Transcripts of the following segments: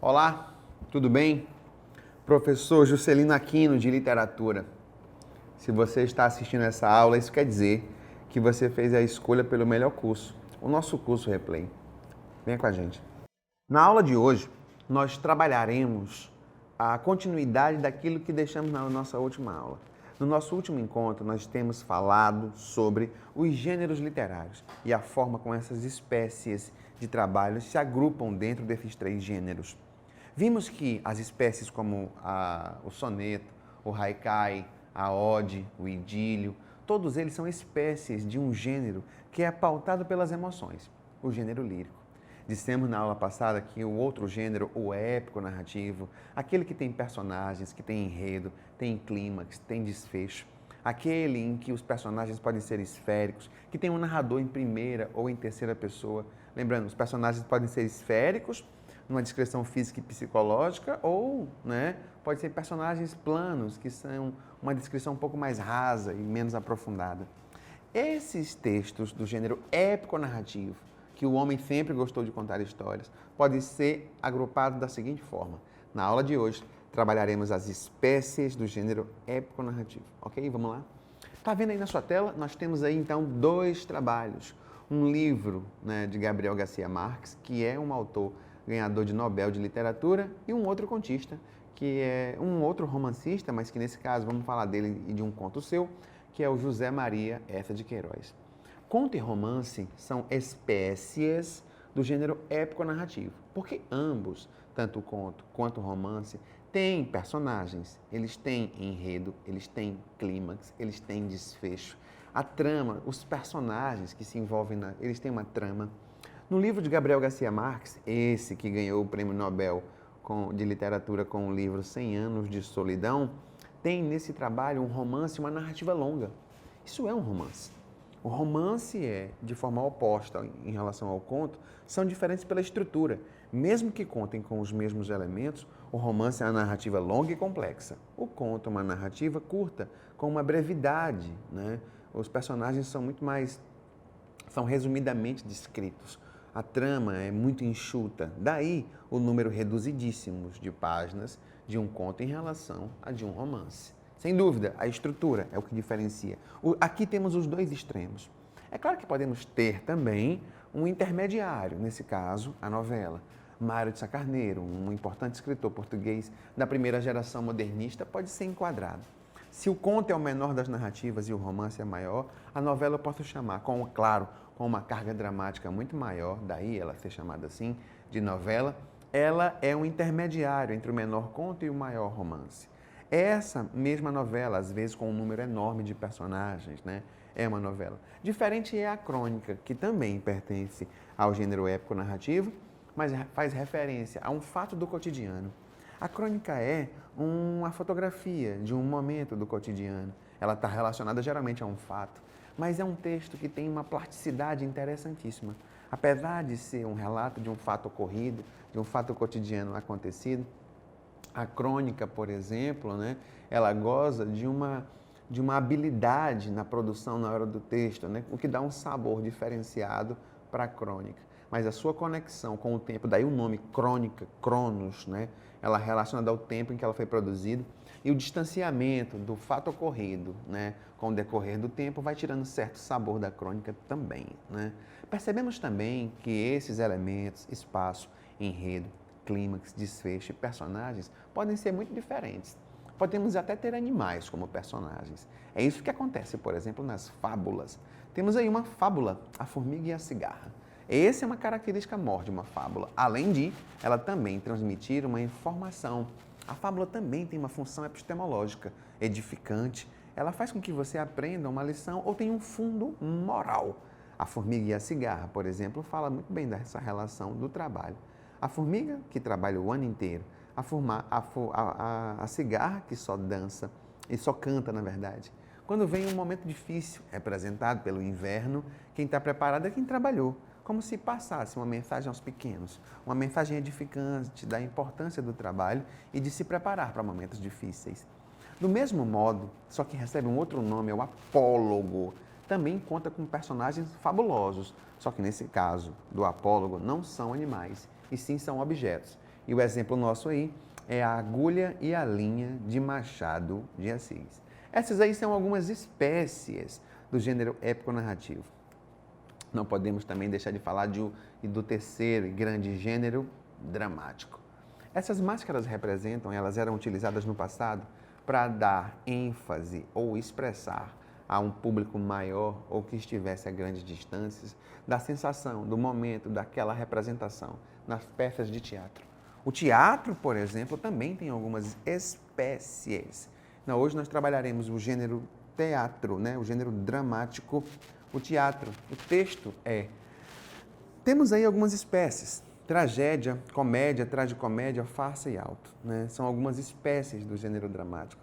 Olá, tudo bem? Professor Juscelino Aquino, de Literatura. Se você está assistindo essa aula, isso quer dizer que você fez a escolha pelo melhor curso, o nosso curso Replay. Venha com a gente. Na aula de hoje, nós trabalharemos a continuidade daquilo que deixamos na nossa última aula. No nosso último encontro, nós temos falado sobre os gêneros literários e a forma como essas espécies de trabalho se agrupam dentro desses três gêneros. Vimos que as espécies como o soneto, o haikai, a ode, o idílio, todos eles são espécies de um gênero que é pautado pelas emoções, o gênero lírico. Dissemos na aula passada que o outro gênero, o épico narrativo, aquele que tem personagens, que tem enredo, tem clímax, tem desfecho, aquele em que os personagens podem ser esféricos, que tem um narrador em primeira ou em terceira pessoa. Lembrando, os personagens podem ser esféricos, numa descrição física e psicológica, ou pode ser personagens planos, que são uma descrição um pouco mais rasa e menos aprofundada. Esses textos do gênero épico-narrativo, que o homem sempre gostou de contar histórias, podem ser agrupados da seguinte forma. Na aula de hoje, trabalharemos as espécies do gênero épico-narrativo. Ok? Vamos lá? Está vendo aí na sua tela? Nós temos aí, então, dois trabalhos. Um livro de Gabriel Garcia Marques, que é um autor ganhador de Nobel de Literatura, e um outro contista, que é um outro romancista, mas que nesse caso vamos falar dele e de um conto seu, que é o José Maria Eça de Queiroz. Conto e romance são espécies do gênero épico-narrativo, porque ambos, tanto o conto quanto o romance, têm personagens, eles têm enredo, eles têm clímax, eles têm desfecho. A trama, os personagens que se envolvem, eles têm uma trama. No livro de Gabriel Garcia Marques, esse que ganhou o Prêmio Nobel de Literatura com o livro 100 Anos de Solidão, tem nesse trabalho um romance e uma narrativa longa. Isso é um romance. O romance de forma oposta em relação ao conto, são diferentes pela estrutura. Mesmo que contem com os mesmos elementos, o romance é uma narrativa longa e complexa. O conto é uma narrativa curta, com uma brevidade. Os personagens são resumidamente descritos. A trama é muito enxuta, daí o número reduzidíssimo de páginas de um conto em relação a de um romance. Sem dúvida, a estrutura é o que diferencia. Aqui temos os dois extremos. É claro que podemos ter também um intermediário, nesse caso, a novela. Mário de Sá Carneiro, um importante escritor português da primeira geração modernista, pode ser enquadrado. Se o conto é o menor das narrativas e o romance é maior, a novela eu posso chamar, com uma carga dramática muito maior, daí ela ser chamada assim, de novela, ela é um intermediário entre o menor conto e o maior romance. Essa mesma novela, às vezes com um número enorme de personagens, é uma novela. Diferente é a crônica, que também pertence ao gênero épico-narrativo, mas faz referência a um fato do cotidiano. A crônica é uma fotografia de um momento do cotidiano. Ela está relacionada geralmente a um fato, mas é um texto que tem uma plasticidade interessantíssima. Apesar de ser um relato de um fato ocorrido, de um fato cotidiano acontecido, a crônica, por exemplo, ela goza de uma habilidade na produção na hora do texto, o que dá um sabor diferenciado para a crônica. Mas a sua conexão com o tempo, daí o nome crônica, cronos, ela é relacionada ao tempo em que ela foi produzida, e o distanciamento do fato ocorrido com o decorrer do tempo vai tirando certo sabor da crônica também. Percebemos também que esses elementos, espaço, enredo, clímax, desfecho e personagens podem ser muito diferentes. Podemos até ter animais como personagens. É isso que acontece, por exemplo, nas fábulas. Temos aí uma fábula, a formiga e a cigarra. Essa é uma característica maior de uma fábula, além de ela também transmitir uma informação. A fábula também tem uma função epistemológica, edificante. Ela faz com que você aprenda uma lição ou tenha um fundo moral. A formiga e a cigarra, por exemplo, fala muito bem dessa relação do trabalho. A formiga, que trabalha o ano inteiro, a cigarra, que só dança e só canta, na verdade. Quando vem um momento difícil, representado pelo inverno, quem está preparado é quem trabalhou. Como se passasse uma mensagem aos pequenos, uma mensagem edificante da importância do trabalho e de se preparar para momentos difíceis. Do mesmo modo, só que recebe um outro nome, é o apólogo. Também conta com personagens fabulosos, só que nesse caso do apólogo não são animais, e sim são objetos. E o exemplo nosso aí é a agulha e a linha de Machado de Assis. Essas aí são algumas espécies do gênero épico-narrativo. Não podemos também deixar de falar do terceiro e grande gênero dramático. Essas máscaras elas eram utilizadas no passado para dar ênfase ou expressar a um público maior ou que estivesse a grandes distâncias da sensação, do momento, daquela representação nas peças de teatro. O teatro, por exemplo, também tem algumas espécies. Hoje nós trabalharemos o gênero teatro, o gênero dramático, o teatro. O texto Temos aí algumas espécies. Tragédia, comédia, tragicomédia, farsa e auto. São algumas espécies do gênero dramático.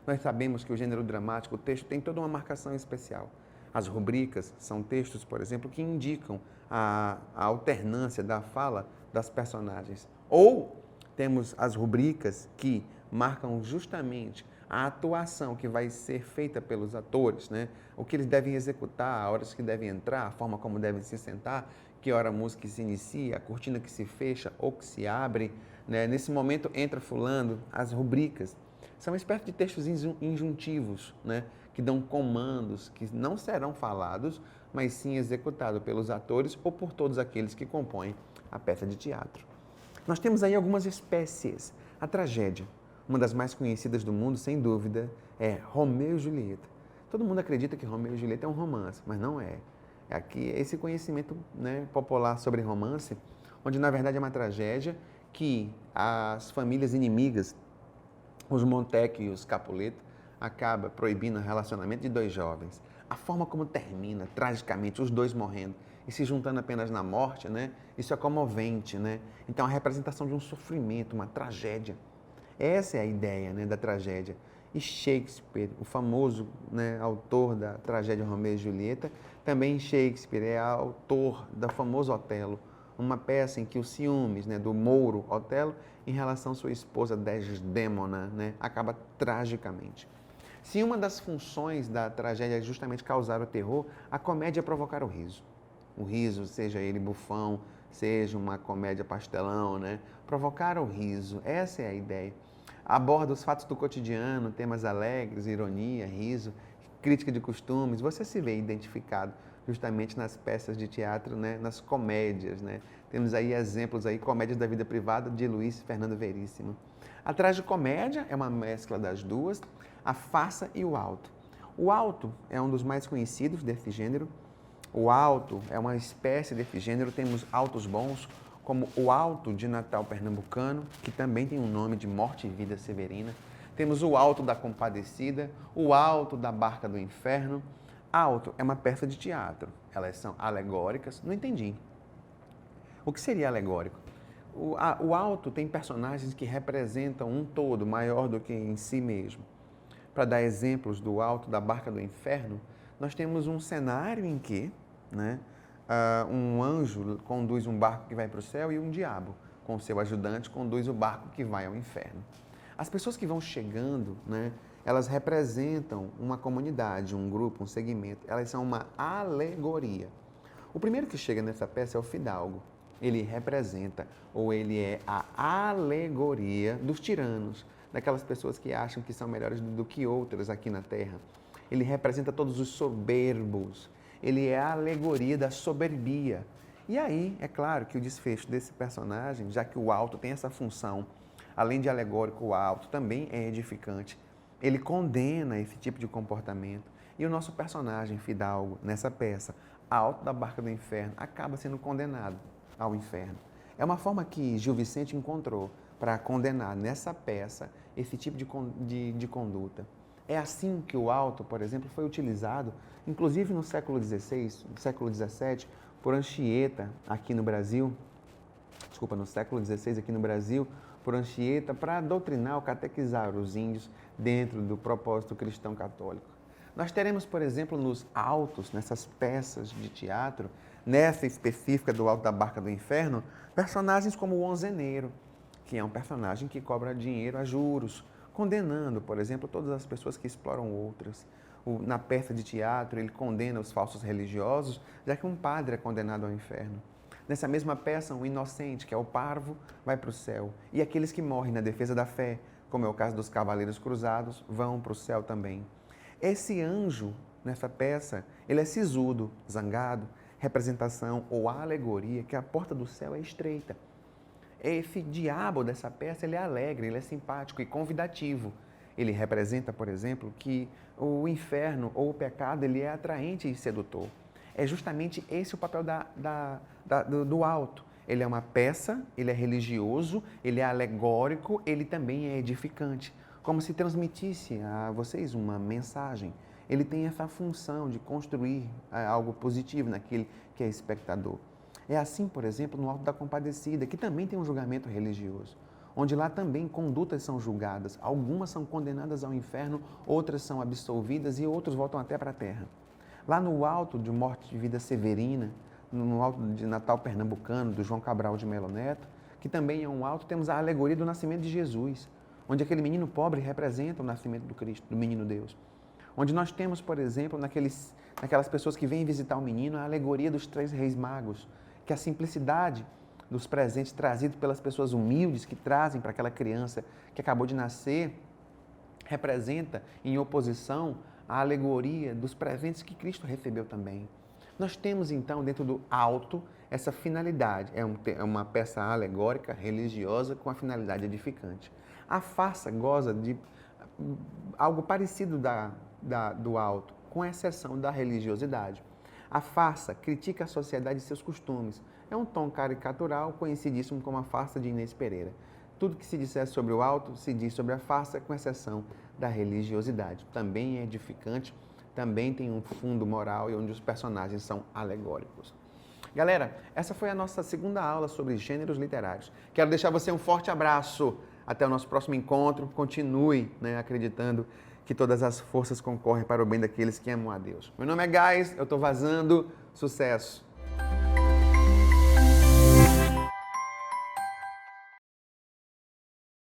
Nós sabemos que o gênero dramático, o texto tem toda uma marcação especial. As rubricas são textos, por exemplo, que indicam a alternância da fala das personagens. Ou temos as rubricas que marcam justamente a atuação que vai ser feita pelos atores, o que eles devem executar, a horas que devem entrar, a forma como devem se sentar, que hora a música se inicia, a cortina que se fecha ou que se abre. Nesse momento entra fulano, as rubricas. São uma espécie de textos injuntivos, que dão comandos que não serão falados, mas sim executados pelos atores ou por todos aqueles que compõem a peça de teatro. Nós temos aí algumas espécies. A tragédia, uma das mais conhecidas do mundo, sem dúvida, é Romeu e Julieta. Todo mundo acredita que Romeu e Julieta é um romance, mas não é. Aqui é esse conhecimento popular sobre romance, onde na verdade é uma tragédia que as famílias inimigas, os Montecchio e os Capuleto, acaba proibindo o relacionamento de dois jovens. A forma como termina, tragicamente, os dois morrendo e se juntando apenas na morte, isso é comovente, Então, a representação de um sofrimento, uma tragédia. Essa é a ideia, da tragédia. E Shakespeare, o famoso autor da tragédia Romeu e Julieta, também Shakespeare é autor da famosa Otelo, uma peça em que os ciúmes do Mouro Otelo em relação à sua esposa Desdémona acaba tragicamente. Se uma das funções da tragédia é justamente causar o terror, a comédia é provocar o riso. O riso, seja ele bufão, seja uma comédia pastelão, provocar o riso, essa é a ideia. Aborda os fatos do cotidiano, temas alegres, ironia, riso, crítica de costumes. Você se vê identificado justamente nas peças de teatro, nas comédias. Temos aí exemplos, comédias da vida privada de Luiz Fernando Veríssimo. A tragicomédia é uma mescla das duas, a farsa e o auto. O auto é um dos mais conhecidos desse gênero. O auto é uma espécie desse gênero. Temos autos bons, como o Auto de Natal Pernambucano, que também tem um nome de Morte e Vida Severina. Temos o Auto da Compadecida, o Auto da Barca do Inferno. Auto é uma peça de teatro. Elas são alegóricas. Não entendi. O que seria alegórico? O auto tem personagens que representam um todo maior do que em si mesmo. Para dar exemplos do Auto da Barca do Inferno, nós temos um cenário em que um anjo conduz um barco que vai para o céu e um diabo, com o seu ajudante, conduz o barco que vai ao inferno. As pessoas que vão chegando, elas representam uma comunidade, um grupo, um segmento. Elas são uma alegoria. O primeiro que chega nessa peça é o fidalgo. Ele representa, ou ele é a alegoria dos tiranos, daquelas pessoas que acham que são melhores do que outras aqui na Terra. Ele representa todos os soberbos. Ele é a alegoria da soberbia. E aí, é claro que o desfecho desse personagem, já que o alto tem essa função, além de alegórico, o alto também é edificante. Ele condena esse tipo de comportamento. E o nosso personagem, Fidalgo, nessa peça, Auto da Barca do Inferno, acaba sendo condenado ao inferno. É uma forma que Gil Vicente encontrou para condenar nessa peça esse tipo de conduta. É assim que o auto, por exemplo, foi utilizado, inclusive no século XVI, no século XVII, por Anchieta aqui no Brasil, no século XVI aqui no Brasil, por Anchieta, para doutrinar ou catequizar os índios dentro do propósito cristão católico. Nós teremos, por exemplo, nos autos, nessas peças de teatro, nessa específica do Auto da Barca do Inferno, personagens como o Onzeneiro, que é um personagem que cobra dinheiro a juros, condenando, por exemplo, todas as pessoas que exploram outras. Na peça de teatro, ele condena os falsos religiosos, já que um padre é condenado ao inferno. Nessa mesma peça, um inocente, que é o parvo, vai para o céu. E aqueles que morrem na defesa da fé, como é o caso dos cavaleiros cruzados, vão para o céu também. Esse anjo, nessa peça, ele é sisudo, zangado, representação ou alegoria que a porta do céu é estreita. Esse diabo dessa peça, ele é alegre, ele é simpático e convidativo. Ele representa, por exemplo, que o inferno ou o pecado, ele é atraente e sedutor. É justamente esse o papel do alto. Ele é uma peça, ele é religioso, ele é alegórico, ele também é edificante. Como se transmitisse a vocês uma mensagem. Ele tem essa função de construir algo positivo naquele que é espectador. É assim, por exemplo, no Alto da Compadecida, que também tem um julgamento religioso, onde lá também condutas são julgadas. Algumas são condenadas ao inferno, outras são absolvidas e outros voltam até para a terra. Lá no Alto de Morte de Vida Severina, no Alto de Natal Pernambucano, do João Cabral de Melo Neto, que também é um alto, temos a alegoria do nascimento de Jesus, onde aquele menino pobre representa o nascimento do Cristo, do menino Deus. Onde nós temos, por exemplo, naquelas pessoas que vêm visitar o menino, a alegoria dos 3 reis magos, que a simplicidade dos presentes trazidos pelas pessoas humildes que trazem para aquela criança que acabou de nascer, representa em oposição à alegoria dos presentes que Cristo recebeu também. Nós temos então dentro do alto essa finalidade, é uma peça alegórica, religiosa, com a finalidade edificante. A farsa goza de algo parecido do alto, com exceção da religiosidade. A farsa critica a sociedade e seus costumes. É um tom caricatural, conhecidíssimo como a farsa de Inês Pereira. Tudo que se disser sobre o alto se diz sobre a farsa, com exceção da religiosidade. Também é edificante, também tem um fundo moral e onde os personagens são alegóricos. Galera, essa foi a nossa segunda aula sobre gêneros literários. Quero deixar você um forte abraço. Até o nosso próximo encontro. Continue acreditando que todas as forças concorrem para o bem daqueles que amam a Deus. Meu nome é Gás, eu estou vazando. Sucesso!